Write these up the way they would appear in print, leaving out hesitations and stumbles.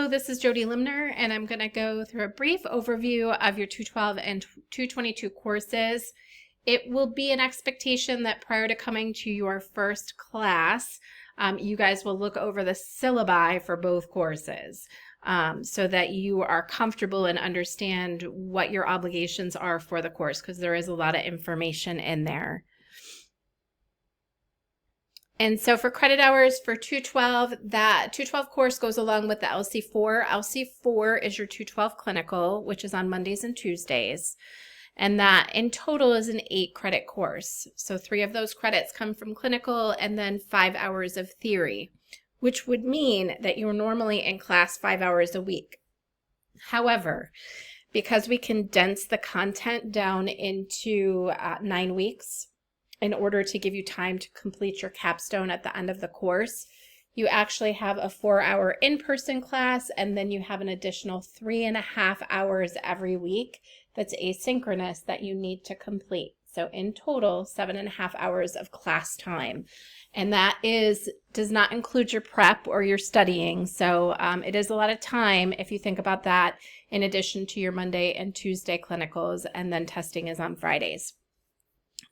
Hello, this is Jody Limner, and I'm going to go through a brief overview of your 212 and 222 courses. It will be an expectation that prior to coming to your first class, you guys will look over the syllabi for both courses so that you are comfortable and understand what your obligations are for the course, because there is a lot of information in there. And so for credit hours for 212, that 212 course goes along with the LC4. LC4 is your 212 clinical, which is on Mondays and Tuesdays. And that in total is an 8-credit course. So 3 of those credits come from clinical and then 5 hours of theory, which would mean that you're normally in class 5 hours a week. However, because we condense the content down into 9 weeks, in order to give you time to complete your capstone at the end of the course, you actually have a 4-hour in-person class, and then you have an additional 3.5 hours every week that's asynchronous that you need to complete. So in total, 7.5 hours of class time. And that does not include your prep or your studying. So it is a lot of time if you think about that, in addition to your Monday and Tuesday clinicals, and then testing is on Fridays.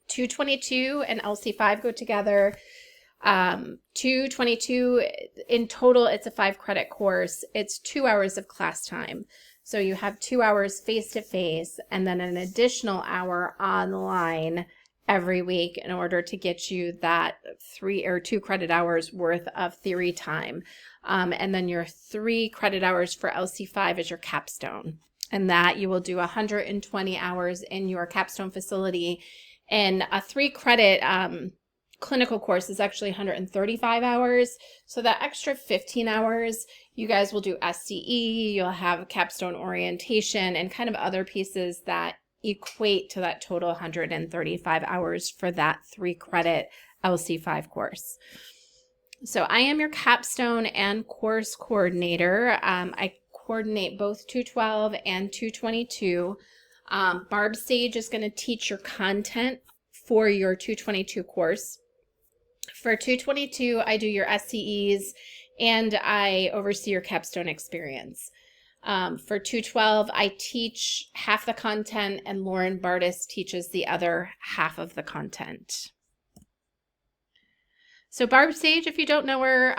222 and LC5 go together. 222, in total, it's a 5-credit course. It's 2 hours of class time. So you have 2 hours face-to-face and then an additional hour online every week in order to get you that 3 or 2 credit hours worth of theory time. And then your 3 credit hours for LC5 is your capstone. And that you will do 120 hours in your capstone facility. And a 3-credit clinical course is actually 135 hours. So that extra 15 hours, you guys will do SCE, you'll have capstone orientation, and kind of other pieces that equate to that total 135 hours for that 3-credit LC5 course. So I am your capstone and course coordinator. I coordinate both 212 and 222. Barb Sage is going to teach your content for your 222 course. For 222, I do your SCEs and I oversee your capstone experience. For 212, I teach half the content and Lauren Bardis teaches the other half of the content. So Barb Sage, if you don't know her,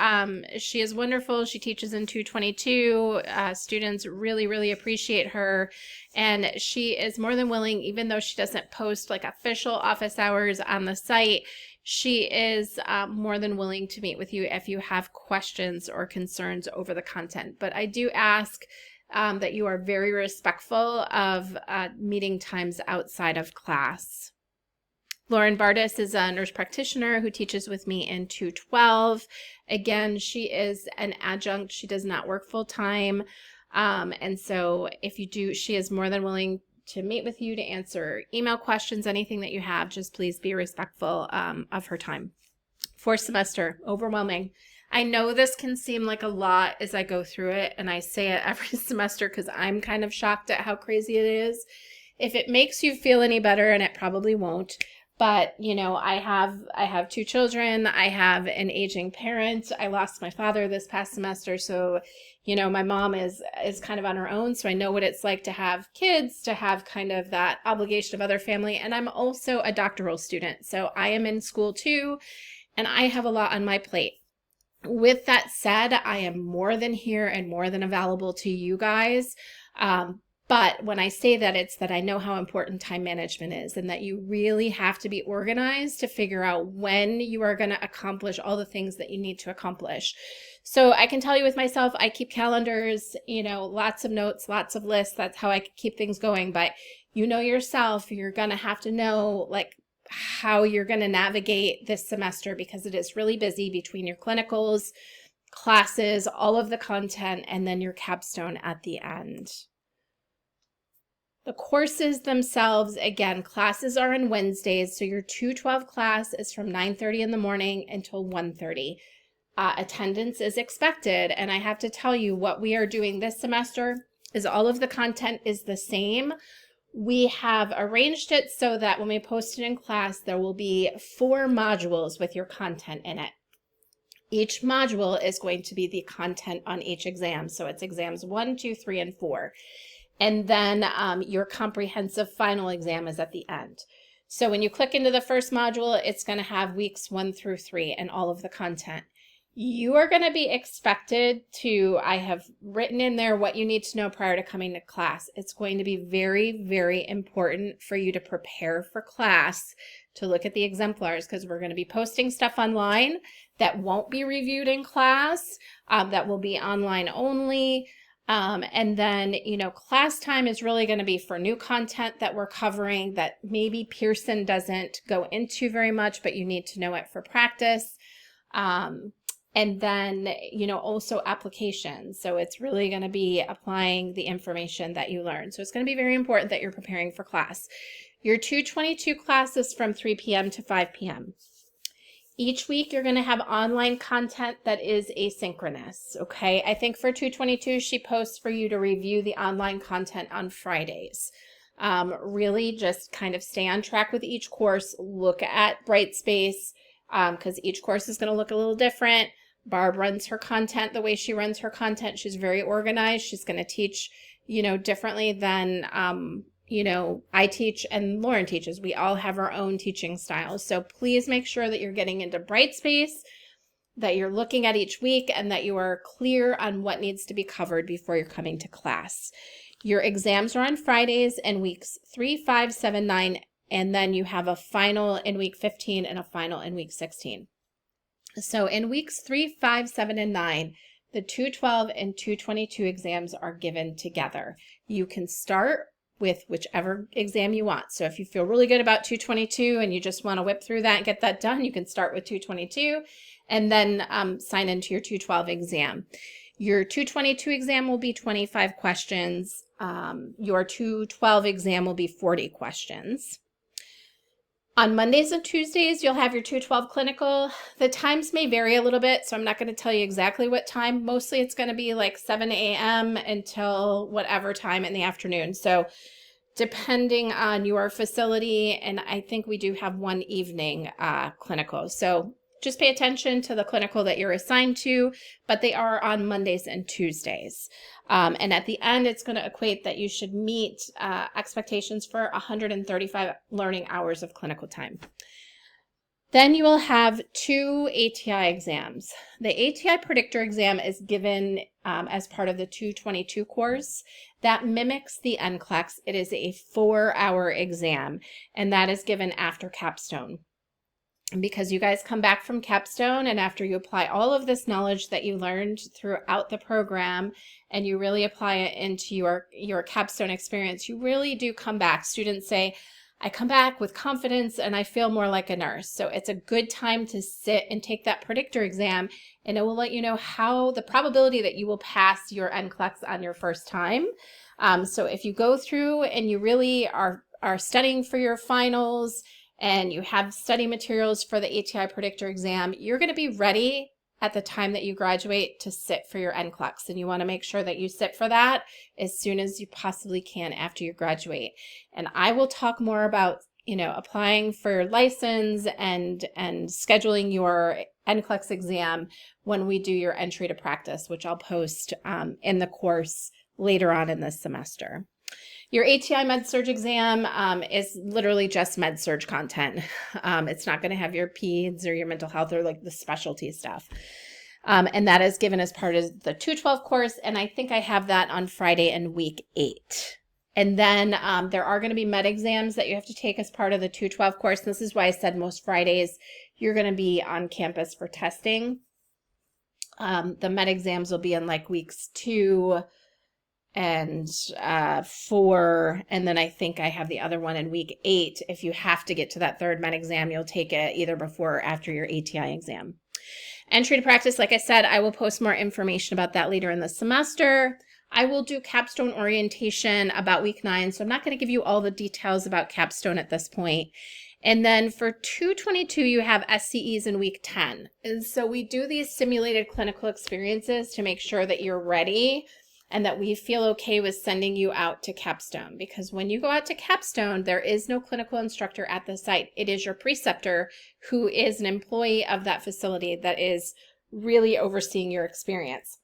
she is wonderful. She teaches in 222. Students really, really appreciate her. And she is more than willing, even though she doesn't post like official office hours on the site, she is more than willing to meet with you if you have questions or concerns over the content. But I do ask that you are very respectful of meeting times outside of class. Lauren Bardis is a nurse practitioner who teaches with me in 212. Again, she is an adjunct. She does not work full time. And so if you do, she is more than willing to meet with you to answer email questions, anything that you have. Just please be respectful of her time. 4th semester, overwhelming. I know this can seem like a lot as I go through it, and I say it every semester because I'm kind of shocked at how crazy it is. If it makes you feel any better, and it probably won't, but, you know, I have 2 children. I have an aging parent. I lost my father this past semester. So, you know, my mom is kind of on her own. So I know what it's like to have kids, to have kind of that obligation of other family. And I'm also a doctoral student. So I am in school too, and I have a lot on my plate. With that said, I am more than here and more than available to you guys. But when I say that, it's that I know how important time management is and that you really have to be organized to figure out when you are going to accomplish all the things that you need to accomplish. So I can tell you with myself, I keep calendars, you know, lots of notes, lots of lists. That's how I keep things going. But you know yourself, you're going to have to know like how you're going to navigate this semester because it is really busy between your clinicals, classes, all of the content, and then your capstone at the end. The courses themselves, again, classes are on Wednesdays, so your 212 class is from 9:30 in the morning until 1:30. Attendance is expected, and I have to tell you what we are doing this semester is all of the content is the same. We have arranged it so that when we post it in class, there will be 4 modules with your content in it. Each module is going to be the content on each exam. So it's exams 1, 2, 3, and 4. And then your comprehensive final exam is at the end. So when you click into the first module, it's going to have weeks 1 through 3 and all of the content. You are going to be expected to, I have written in there what you need to know prior to coming to class. It's going to be very, very important for you to prepare for class, to look at the exemplars, because we're going to be posting stuff online that won't be reviewed in class, that will be online only. And then, you know, class time is really going to be for new content that we're covering that maybe Pearson doesn't go into very much, but you need to know it for practice. And then, you know, also applications. So it's really going to be applying the information that you learn. So it's going to be very important that you're preparing for class. Your 222 class is from 3 p.m. to 5 p.m. Each week, you're going to have online content that is asynchronous, okay? I think for 222, she posts for you to review the online content on Fridays. Really just kind of stay on track with each course. Look at Brightspace, because each course is going to look a little different. Barb runs her content the way she runs her content. She's very organized. She's going to teach, you know, differently than, you know, I teach and Lauren teaches. We all have our own teaching styles. So please make sure that you're getting into Brightspace, that you're looking at each week, and that you are clear on what needs to be covered before you're coming to class. Your exams are on Fridays in weeks 3, 5, 7, 9, and then you have a final in week 15 and a final in week 16. So in weeks 3, 5, 7, and 9, the 212 and 222 exams are given together. You can start with whichever exam you want. So if you feel really good about 222 and you just want to whip through that and get that done, you can start with 222 and then sign into your 212 exam. Your 222 exam will be 25 questions. Your 212 exam will be 40 questions. On Mondays and Tuesdays, you'll have your 212 clinical. The times may vary a little bit, so I'm not going to tell you exactly what time. Mostly it's going to be like 7 a.m. until whatever time in the afternoon. So depending on your facility, and I think we do have one evening clinical. So just pay attention to the clinical that you're assigned to, but they are on Mondays and Tuesdays. And at the end, it's going to equate that you should meet expectations for 135 learning hours of clinical time. Then you will have 2 ATI exams. The ATI Predictor exam is given as part of the 222 course. That mimics the NCLEX. It is a 4-hour exam, and that is given after capstone. Because you guys come back from capstone, and after you apply all of this knowledge that you learned throughout the program and you really apply it into your capstone experience, you really do come back. Students say, I come back with confidence and I feel more like a nurse. So it's a good time to sit and take that predictor exam, and it will let you know how the probability that you will pass your NCLEX on your first time. So if you go through and you really are studying for your finals, and you have study materials for the ATI Predictor exam, you're going to be ready at the time that you graduate to sit for your NCLEX. And you want to make sure that you sit for that as soon as you possibly can after you graduate. And I will talk more about, you know, applying for your license and scheduling your NCLEX exam when we do your entry to practice, which I'll post in the course later on in this semester. Your ATI Med-Surg exam is literally just Med-Surg content. It's not going to have your peds or your mental health or like the specialty stuff. And that is given as part of the 212 course, and I think I have that on Friday in week 8. And then there are going to be med exams that you have to take as part of the 212 course. This is why I said most Fridays you're going to be on campus for testing. The med exams will be in like weeks 2 and 4, and then I think I have the other one in week 8. If you have to get to that third med exam, you'll take it either before or after your ATI exam. Entry to practice, like I said, I will post more information about that later in the semester. I will do capstone orientation about week 9, so I'm not going to give you all the details about capstone at this point. And then for 222, you have SCEs in week 10. And so we do these simulated clinical experiences to make sure that you're ready and that we feel okay with sending you out to capstone. Because when you go out to capstone, there is no clinical instructor at the site. It is your preceptor who is an employee of that facility that is really overseeing your experience.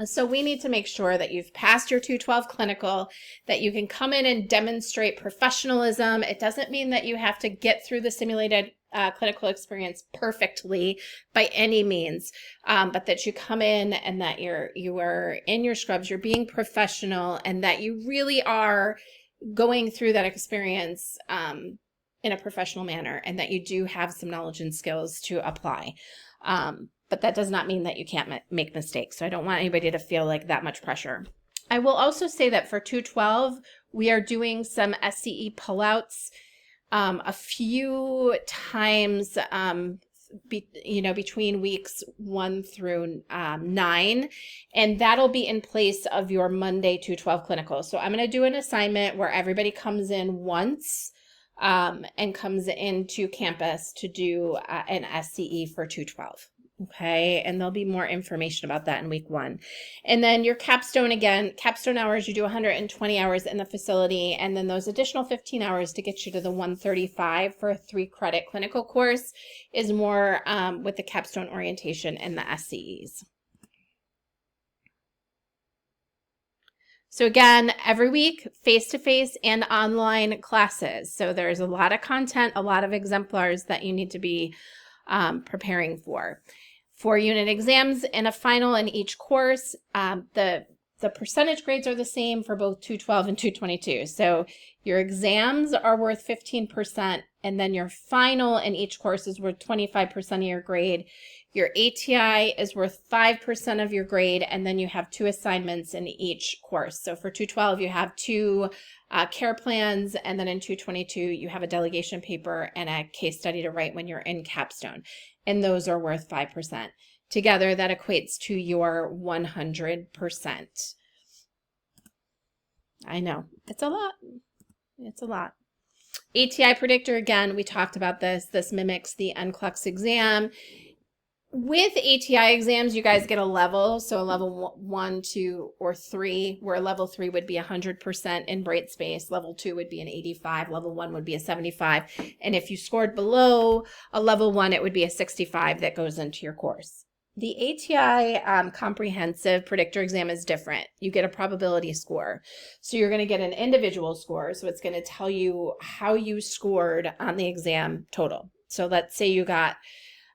So we need to make sure that you've passed your 212 clinical, that you can come in and demonstrate professionalism. It doesn't mean that you have to get through the simulated clinical experience perfectly by any means, but that you come in and that you are in your scrubs, you're being professional, and that you really are going through that experience in a professional manner, and that you do have some knowledge and skills to apply. But that does not mean that you can't make mistakes. So I don't want anybody to feel like that much pressure. I will also say that for 212, we are doing some SCE pullouts a few times, between weeks 1 through 9, and that'll be in place of your Monday 212 clinical. So I'm going to do an assignment where everybody comes in once and comes into campus to do an SCE for 212. Okay, and there'll be more information about that in week 1. And then your capstone, again, capstone hours, you do 120 hours in the facility, and then those additional 15 hours to get you to the 135 for a 3-credit clinical course is more with the capstone orientation and the SCEs. So again, every week, face-to-face and online classes. So there's a lot of content, a lot of exemplars that you need to be preparing for. 4 unit exams and a final in each course. The percentage grades are the same for both 212 and 222. So your exams are worth 15%, and then your final in each course is worth 25% of your grade. Your ATI is worth 5% of your grade, and then you have 2 assignments in each course. So for 212, you have 2 care plans, and then in 222, you have a delegation paper and a case study to write when you're in capstone, and those are worth 5%. Together, that equates to your 100%. I know, it's a lot. It's a lot. ATI predictor, again, we talked about this. This mimics the NCLEX exam. With ATI exams, you guys get a level, so a level 1, 2, or 3, where level 3 would be 100% in Brightspace, level 2 would be an 85, level 1 would be a 75, and if you scored below a level 1, it would be a 65 that goes into your course. The ATI comprehensive predictor exam is different. You get a probability score. So you're going to get an individual score, so it's going to tell you how you scored on the exam total. So let's say you got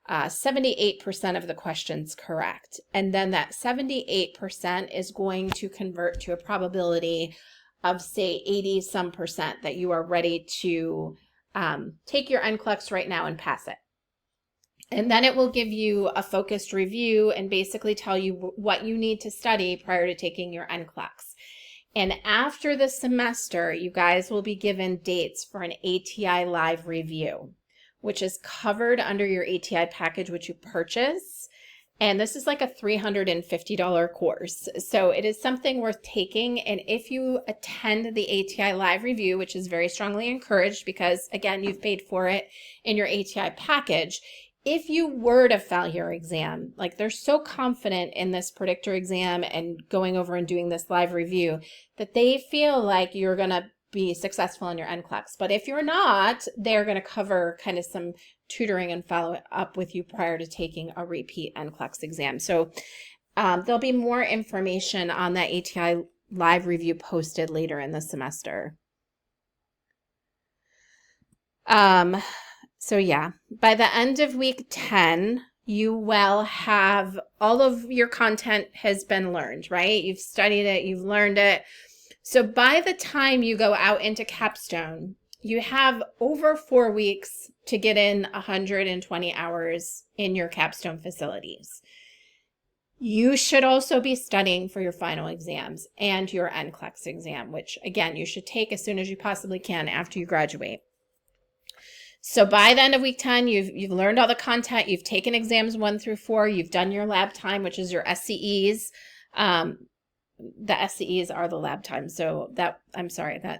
78% of the questions correct. And then that 78% is going to convert to a probability of, say, 80-some% that you are ready to take your NCLEX right now and pass it. And then it will give you a focused review and basically tell you what you need to study prior to taking your NCLEX. And after the semester, you guys will be given dates for an ATI live review, which is covered under your ATI package, which you purchase. And this is like a $350 course. So it is something worth taking. And if you attend the ATI live review, which is very strongly encouraged because, again, you've paid for it in your ATI package, if you were to fail your exam, like they're so confident in this predictor exam and going over and doing this live review that they feel like you're going to be successful in your NCLEX. But if you're not, they're going to cover kind of some tutoring and follow up with you prior to taking a repeat NCLEX exam. So there'll be more information on that ATI live review posted later in the semester. So yeah, by the end of week 10, you will have all of your content has been learned, right? You've studied it, you've learned it. So by the time you go out into capstone, you have over 4 weeks to get in 120 hours in your capstone facilities. You should also be studying for your final exams and your NCLEX exam, which again, you should take as soon as you possibly can after you graduate. So by the end of week 10, you've learned all the content, you've taken exams 1 through 4, you've done your lab time, which is your SCEs. The SCEs are the lab time. So that, I'm sorry, that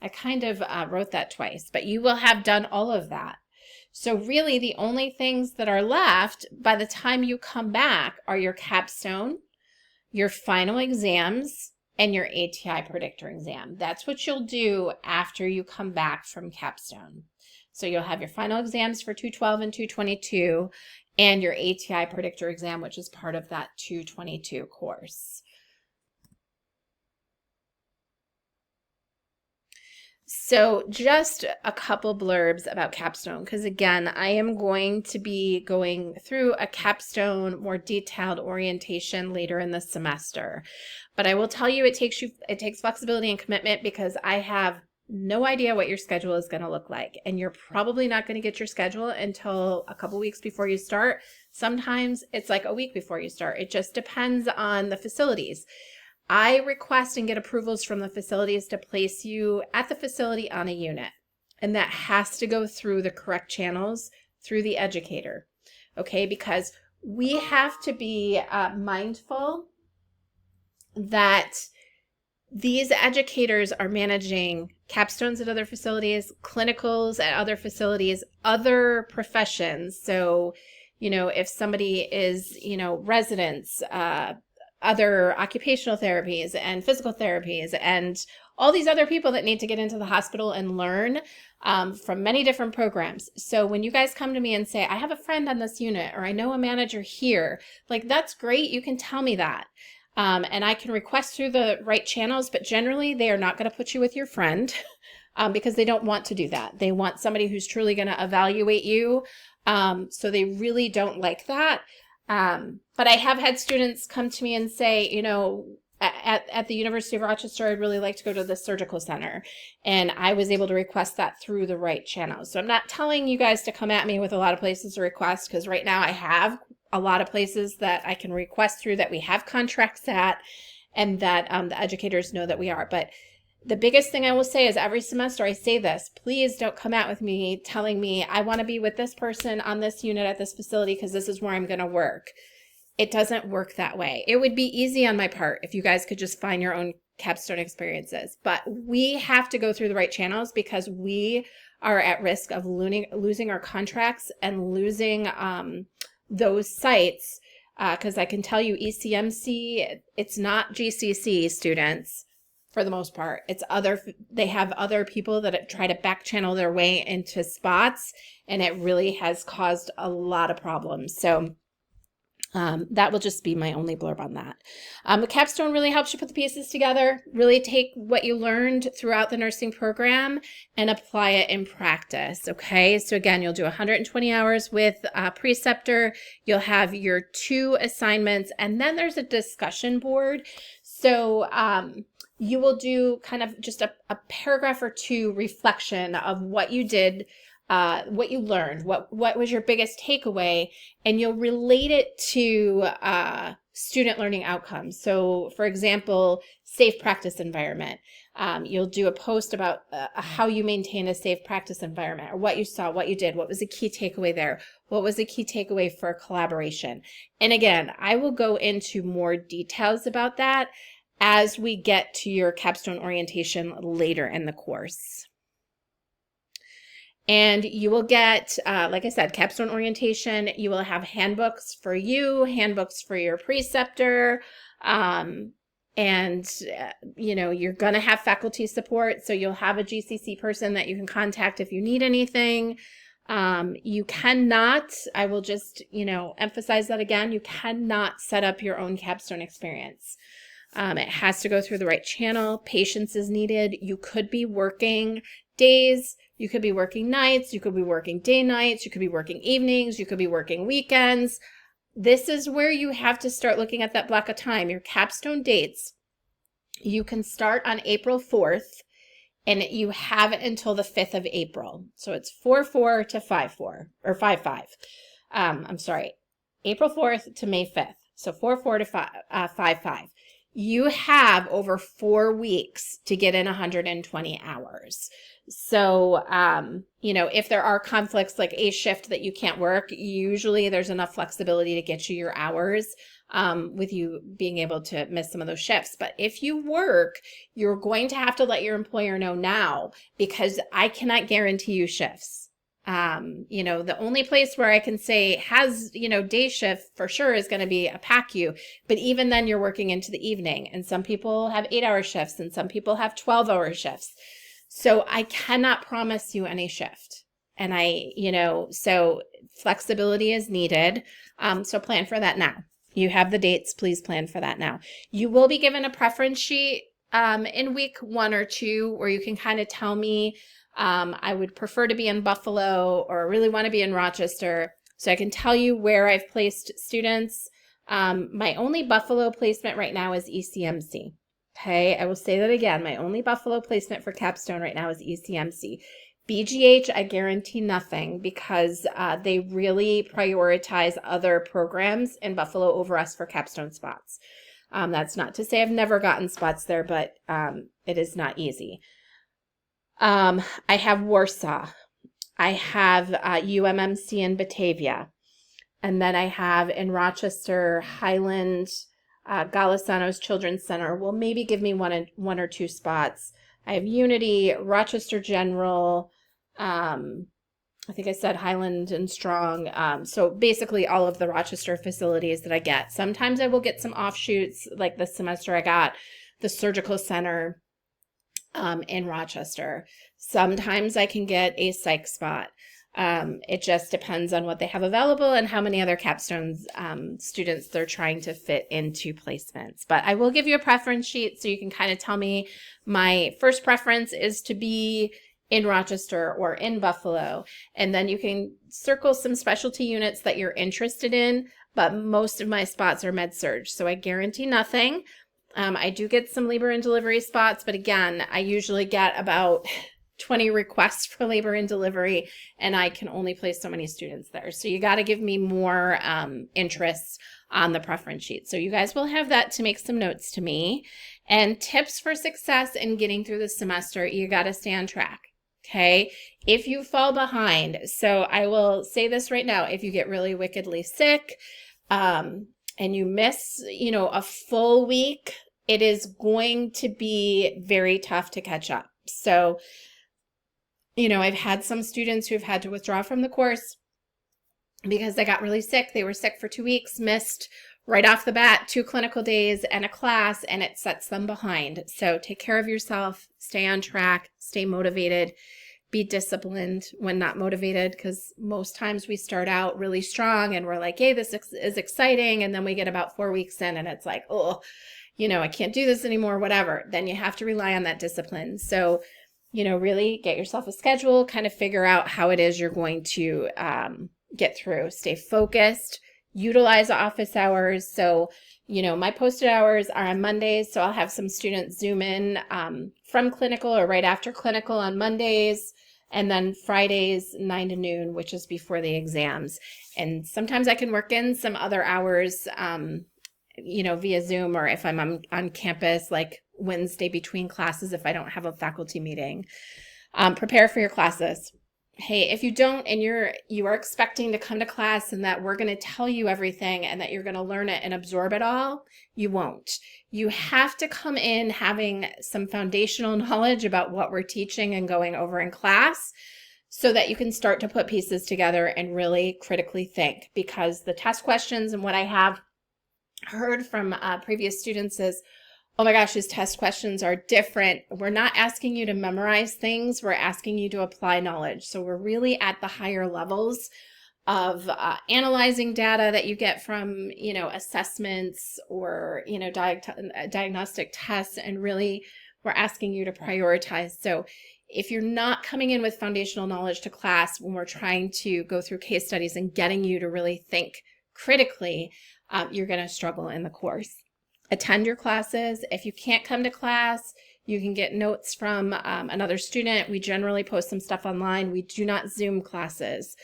I kind of wrote that twice, but you will have done all of that. So really the only things that are left by the time you come back are your capstone, your final exams, and your ATI predictor exam. That's what you'll do after you come back from capstone. So you'll have your final exams for 212 and 222, and your ATI predictor exam, which is part of that 222 course. So just a couple blurbs about capstone, because again, I am going to be going through a capstone more detailed orientation later in the semester. But I will tell you, it takes flexibility and commitment, because I have no idea what your schedule is going to look like. And you're probably not going to get your schedule until a couple weeks before you start. Sometimes it's like a week before you start. It just depends on the facilities. I request and get approvals from the facilities to place you at the facility on a unit. And that has to go through the correct channels through the educator. Okay, because we have to be mindful that these educators are managing capstones at other facilities, clinicals at other facilities, other professions. So, if somebody is, residents, other occupational therapies and physical therapies and all these other people that need to get into the hospital and learn from many different programs. So when you guys come to me and say, I have a friend on this unit, or I know a manager here, like, that's great. You can tell me that. And I can request through the right channels, but generally they are not going to put you with your friend because they don't want to do that. They want somebody who's truly going to evaluate you. So they really don't like that. But I have had students come to me and say, at the University of Rochester, I'd really like to go to the surgical center. And I was able to request that through the right channels. So I'm not telling you guys to come at me with a lot of places to request, because right now I have a lot of places that I can request through that we have contracts at, and that the educators know that we are. But the biggest thing I will say is, every semester I say this, please don't come out with me telling me I want to be with this person on this unit at this facility because this is where I'm going to work. It doesn't work that way. It would be easy on my part if you guys could just find your own capstone experiences, but we have to go through the right channels, because we are at risk of losing our contracts and losing those sites, because I can tell you, ECMC, it's not GCC students. For the most part, they have other people that try to back channel their way into spots, and it really has caused a lot of problems. So that will just be my only blurb on that. The capstone really helps you put the pieces together, really take what you learned throughout the nursing program and apply it in practice. Okay, so again, you'll do 120 hours with a preceptor. You'll have your 2 assignments, and then there's a discussion board. So you will do kind of just a paragraph or 2 reflection of what you did, what you learned, what was your biggest takeaway, and you'll relate it to student learning outcomes. So for example, safe practice environment. You'll do a post about how you maintain a safe practice environment, or what you saw, what you did, what was the key takeaway there, what was the key takeaway for collaboration. And again, I will go into more details about that as we get to your capstone orientation later in the course. And you will get, like I said, capstone orientation. You will have handbooks for you, handbooks for your preceptor, and you're going to have faculty support. So you'll have a GCC person that you can contact if you need anything. You cannot, I will just, emphasize that again, you cannot set up your own capstone experience. It has to go through the right channel. Patience is needed. You could be working days, you could be working nights, you could be working day nights, you could be working evenings, you could be working weekends. This is where you have to start looking at that block of time. Your capstone dates, you can start on April 4th, and you have it until the 5th of April. So it's 4/4 to 5/4, or 5/5. I'm sorry, April 4th to May 5th. So 4/4 to 5/5. You have over 4 weeks to get in 120 hours. So, if there are conflicts like a shift that you can't work, usually there's enough flexibility to get you your hours with you being able to miss some of those shifts. But if you work, you're going to have to let your employer know now, because I cannot guarantee you shifts. The only place where I can say has, day shift for sure is going to be a PACU, but even then you're working into the evening, and some people have 8-hour shifts and some people have 12-hour shifts. So I cannot promise you any shift. And so flexibility is needed. So plan for that now. You have the dates, please plan for that now. You will be given a preference sheet in week 1 or 2 where you can kind of tell me, I would prefer to be in Buffalo or really want to be in Rochester. So I can tell you where I've placed students. My only Buffalo placement right now is ECMC. Okay, I will say that again. My only Buffalo placement for Capstone right now is ECMC. BGH, I guarantee nothing because they really prioritize other programs in Buffalo over us for Capstone spots. That's not to say I've never gotten spots there, but it is not easy. I have Warsaw. I have UMMC in Batavia. And then I have in Rochester, Highland, Golisano's Children's Center will maybe give me one or two spots. I have Unity, Rochester General, I think I said Highland and Strong. So basically all of the Rochester facilities that I get. Sometimes I will get some offshoots, like this semester I got the Surgical Center in Rochester. Sometimes I can get a psych spot. It just depends on what they have available and how many other Capstone students they're trying to fit into placements. But I will give you a preference sheet so you can kind of tell me my first preference is to be in Rochester or in Buffalo. And then you can circle some specialty units that you're interested in, but most of my spots are med-surg. So I guarantee nothing. I do get some labor and delivery spots, but again, I usually get about 20 requests for labor and delivery, and I can only place so many students there. So you got to give me more interests on the preference sheet. So you guys will have that to make some notes to me. And tips for success in getting through the semester, you got to stay on track. Okay, if you fall behind, so I will say this right now, if you get really wickedly sick and you miss, a full week, it is going to be very tough to catch up. So, I've had some students who've had to withdraw from the course because they got really sick. They were sick for 2 weeks, missed right off the bat 2 clinical days and a class, and it sets them behind. So take care of yourself, stay on track, stay motivated, be disciplined when not motivated, because most times we start out really strong and we're like, hey, this is exciting. And then we get about 4 weeks in and it's like, oh, I can't do this anymore, whatever. Then you have to rely on that discipline. So, really get yourself a schedule, kind of figure out how it is you're going to get through. Stay focused, utilize office hours. So, my posted hours are on Mondays. So I'll have some students Zoom in from clinical or right after clinical on Mondays. And then Fridays, 9 to noon, which is before the exams. And sometimes I can work in some other hours, via Zoom, or if I'm on campus, like Wednesday between classes, if I don't have a faculty meeting. Prepare for your classes. Hey, if you don't and you are expecting to come to class and that we're going to tell you everything and that you're going to learn it and absorb it all, you won't. You have to come in having some foundational knowledge about what we're teaching and going over in class so that you can start to put pieces together and really critically think, because the test questions and what I have heard from previous students is, oh my gosh, these test questions are different. We're not asking you to memorize things. We're asking you to apply knowledge. So we're really at the higher levels of analyzing data that you get from, assessments or, diagnostic tests. And really, we're asking you to prioritize. So if you're not coming in with foundational knowledge to class when we're trying to go through case studies and getting you to really think critically, you're going to struggle in the course. Attend your classes. If you can't come to class, you can get notes from another student. We generally post some stuff online. We do not Zoom classes.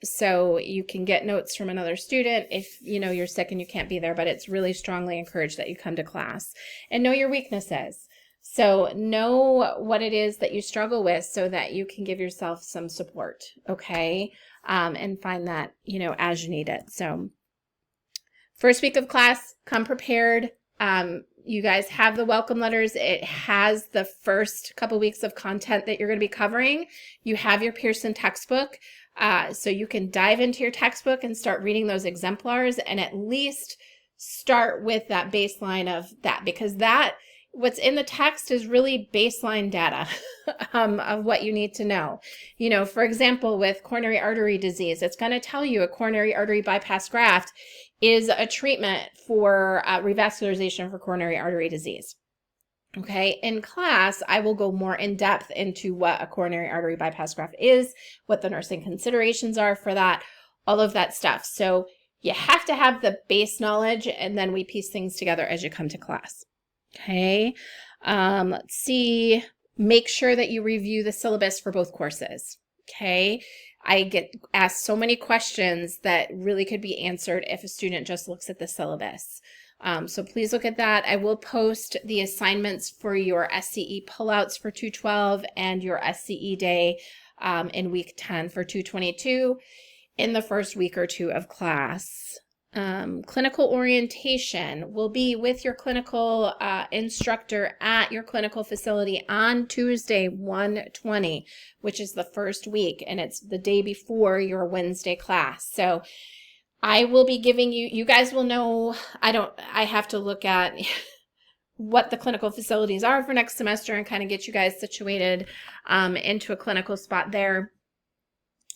So you can get notes from another student if you're sick and you can't be there, but it's really strongly encouraged that you come to class and know your weaknesses. So know what it is that you struggle with so that you can give yourself some support, okay? And find that, as you need it. So first week of class, come prepared. You guys have the welcome letters. It has the first couple weeks of content that you're going to be covering. You have your Pearson textbook. So you can dive into your textbook and start reading those exemplars and at least start with that baseline of that, because that what's in the text is really baseline data of what you need to know. You know, for example, with coronary artery disease, it's going to tell you a coronary artery bypass graft is a treatment for revascularization for coronary artery disease. Okay, in class, I will go more in depth into what a coronary artery bypass graft is, what the nursing considerations are for that, all of that stuff. So you have to have the base knowledge, and then we piece things together as you come to class. Okay, let's see. Make sure that you review the syllabus for both courses. Okay, I get asked so many questions that really could be answered if a student just looks at the syllabus. So please look at that. I will post the assignments for your SCE pullouts for 212 and your SCE day in week 10 for 222 in the first week or two of class. Clinical orientation will be with your clinical instructor at your clinical facility on Tuesday, 1/20, which is the first week, and it's the day before your Wednesday class. So I will be giving you, you guys will know, I have to look at what the clinical facilities are for next semester and kind of get you guys situated into a clinical spot there.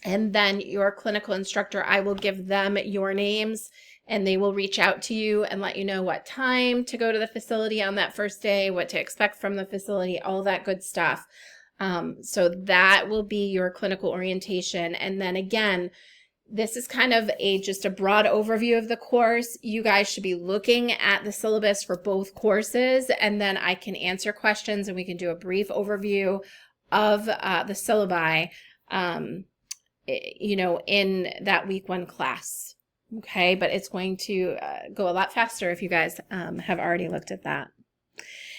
And then your clinical instructor, I will give them your names and they will reach out to you and let you know what time to go to the facility on that first day, what to expect from the facility, all that good stuff. So that will be your clinical orientation. And then again, this is kind of just a broad overview of the course. You guys should be looking at the syllabus for both courses, and then I can answer questions and we can do a brief overview of the syllabi, you know, in that week 1 class. Okay, but it's going to go a lot faster if you guys have already looked at that.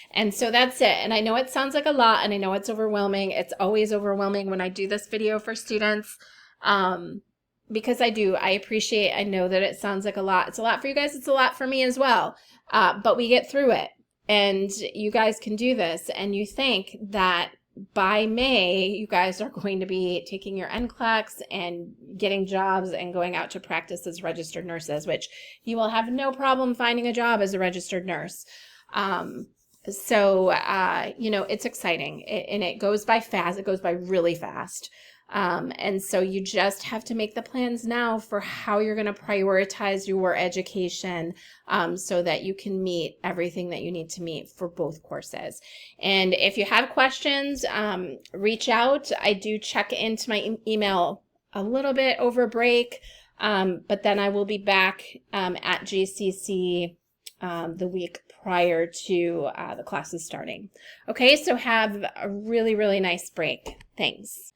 And so that's it. And I know it sounds like a lot, and I know it's overwhelming. It's always overwhelming when I do this video for students. Because I appreciate, I know that it sounds like a lot. It's a lot for you guys. It's a lot for me as well. But we get through it and you guys can do this. And you think that by May, you guys are going to be taking your NCLEX and getting jobs and going out to practice as registered nurses, which you will have no problem finding a job as a registered nurse. So, you know, it's exciting and it goes by fast. It goes by really fast. And so you just have to make the plans now for how you're going to prioritize your education so that you can meet everything that you need to meet for both courses. And if you have questions, reach out. I do check into my email a little bit over break, but then I will be back at JCC the week prior to the classes starting. Okay, so have a really, really nice break. Thanks.